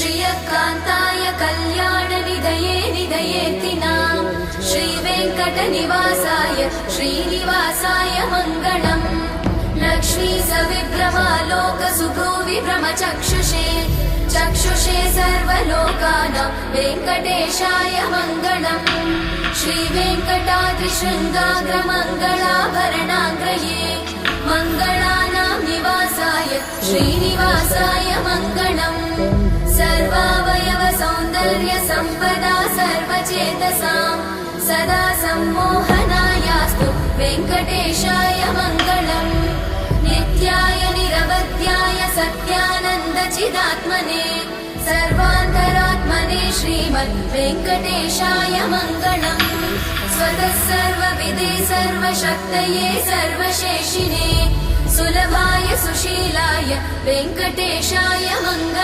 श्रियकान्ताय कल्याणनिधये निधयेत्तिनाम् श्रीवेङ्कटनिवासाय श्रीनिवासाय मङ्गलम् लक्ष्मी सविभ्रमालोकसुभ्रूविभ्रमचक्षुषे चक्षुषे सर्वलोकानां वेङ्कटेशाय मङ्गलम् श्रीवेङ्कटाद्रिशृङ्गाग्रमङ्गलाभरणाग्रये मङ्गलानां निवासाय श्रीनिवासाय मङ्गलम् सर्वावयव सौन्दर्य सम्पदा सर्वचेतसां सदा सम्मोहनायास्तु वेङ्कटेशाय मङ्गलम् नित्याय निरवध्याय सत्यानन्दचिदात्मने सर्वान्तरात्मने श्रीमद् वेङ्कटेशाय मङ्गलम् स्वतः सर्वविदे सर्वशक्तये सर्वशेषिने सुलभाय सुशीलाय वेङ्कटेशाय मङ्गलम्।